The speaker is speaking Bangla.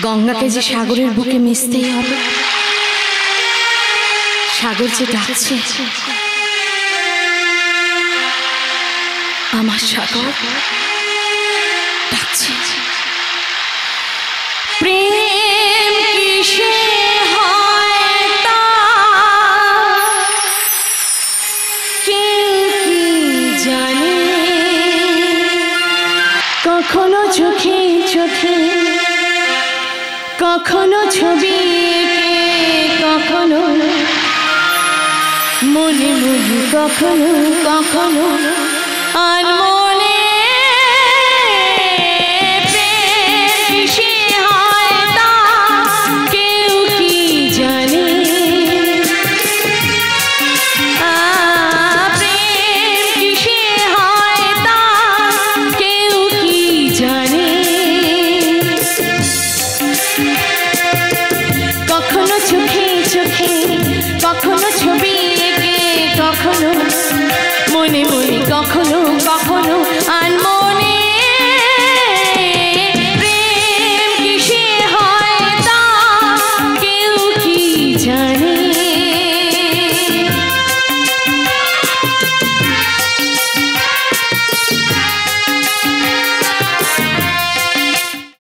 গঙ্গাকে যে সাগরের বুকে মিশতেই হবে, সাগর যে ডাকছে, আমার সাগর ডাকছে। প্রেম কিসে হয় তা কেউ কি জানে? কখনো চোখে চোখে, কখনো ছবি এঁকে, কখনো মনে মনে, কখনো কখনো আর মনে। প্রেম কিসে হয় তা কেউ কি জানে? প্রেম কিসে হয় তা কেউ কি জানে? কখনো চোখে চোখে, কখনো ছবি এঁকে, কখনো মনে মনে, কখনো কখনো আনমনে।